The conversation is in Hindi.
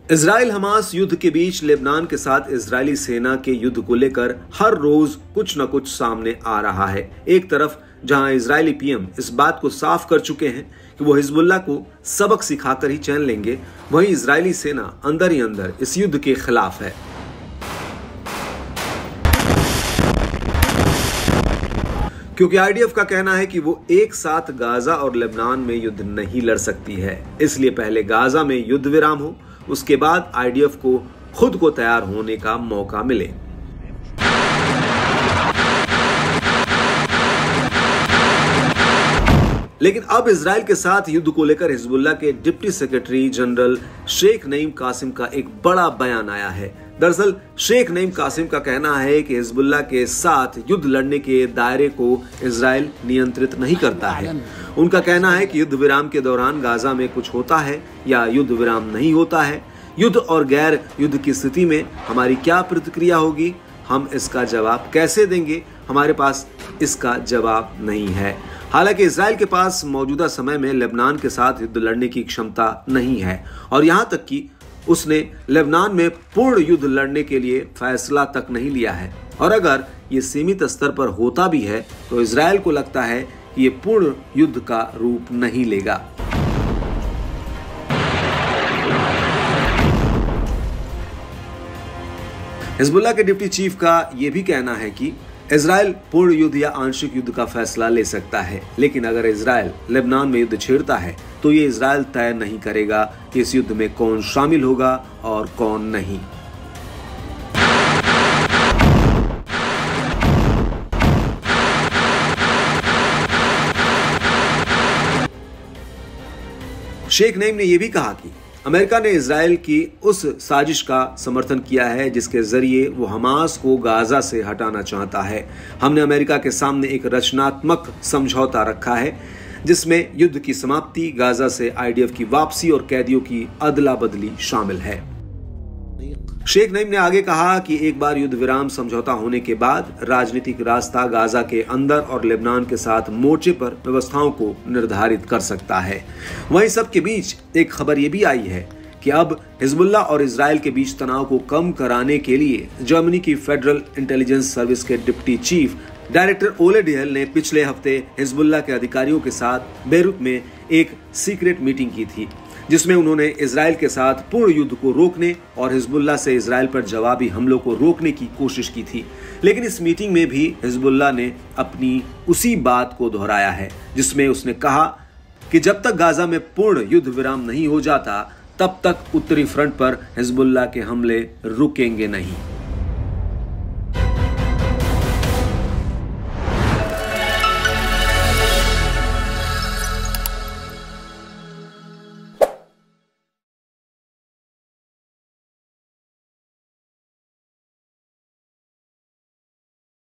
इजराइल हमास युद्ध के बीच लेबनान के साथ इजरायली सेना के युद्ध को लेकर हर रोज कुछ न कुछ सामने आ रहा है। एक तरफ जहां इजरायली पीएम इस बात को साफ कर चुके हैं कि वो हिजबुल्लाह को सबक सिखाकर ही चैन लेंगे, वहीं इजरायली सेना अंदर ही अंदर इस युद्ध के खिलाफ है। क्योंकि आईडीएफ का कहना है कि वो एक साथ गाजा और लेबनान में युद्ध नहीं लड़ सकती है, इसलिए पहले गाजा में युद्ध विराम हो, उसके बाद आईडीएफ को खुद को तैयार होने का मौका मिले। लेकिन अब इजराइल के साथ युद्ध को लेकर हिजबुल्लाह के deputy secretary general Sheikh Naim Qassem का एक बड़ा बयान आया है। दरअसल शेख नईम कासिम का कहना है कि हिजबुल्लाह के साथ युद्ध लड़ने के दायरे को इजराइल नियंत्रित नहीं करता है। उनका कहना है कि युद्ध विराम के दौरान गाजा में कुछ होता है या युद्ध विराम नहीं होता है। युद्ध और गैर युद्ध की स्थिति में हमारी क्या प्रतिक्रिया होगी, हम इसका जवाब कैसे देंगे, हमारे पास इसका जवाब नहीं है। हालांकि इजराइल के पास मौजूदा समय में लेबनान के साथ युद्ध लड़ने की क्षमता नहीं है और यहां तक कि उसने लेबनान में पूर्ण युद्ध लड़ने के लिए फैसला तक नहीं लिया है। और अगर ये सीमित स्तर पर होता भी है तो इजराइल को लगता है कि ये पूर्ण युद्ध का रूप नहीं लेगा। हिजबुल्लाह के डिप्टी चीफ का यह भी कहना है कि इजराइल पूर्ण युद्ध या आंशिक युद्ध का फैसला ले सकता है, लेकिन अगर इजराइल लेबनान में युद्ध छेड़ता है तो ये इजराइल तय नहीं करेगा कि इस युद्ध में कौन शामिल होगा और कौन नहीं। शेख नईम ने यह भी कहा कि अमेरिका ने इजराइल की उस साजिश का समर्थन किया है जिसके जरिए वो हमास को गाजा से हटाना चाहता है। हमने अमेरिका के सामने एक रचनात्मक समझौता रखा है जिसमें युद्ध की समाप्ति, गाजा से आईडीएफ की वापसी और कैदियों की अदला बदली शामिल है। शेख नईम ने आगे कहा कि एक बार युद्ध विराम समझौता होने के बाद राजनीतिक रास्ता गाजा के अंदर और लेबनान के साथ मोर्चे पर व्यवस्थाओं को निर्धारित कर सकता है। वहीं सबके बीच एक खबर यह भी आई है कि अब हिजबुल्लाह और इजराइल के बीच तनाव को कम कराने के लिए जर्मनी की फेडरल इंटेलिजेंस सर्विस के डिप्टी चीफ डायरेक्टर ओले डिहेल ने पिछले हफ्ते हिजबुल्लाह के अधिकारियों के साथ बेरूत में एक सीक्रेट मीटिंग की थी, जिसमें उन्होंने इजराइल के साथ पूर्ण युद्ध को रोकने और हिजबुल्लाह से इजराइल पर जवाबी हमलों को रोकने की कोशिश की थी। लेकिन इस मीटिंग में भी हिजबुल्लाह ने अपनी उसी बात को दोहराया है जिसमें उसने कहा कि जब तक गाजा में पूर्ण युद्ध विराम नहीं हो जाता तब तक उत्तरी फ्रंट पर हिजबुल्लाह के हमले रुकेंगे नहीं।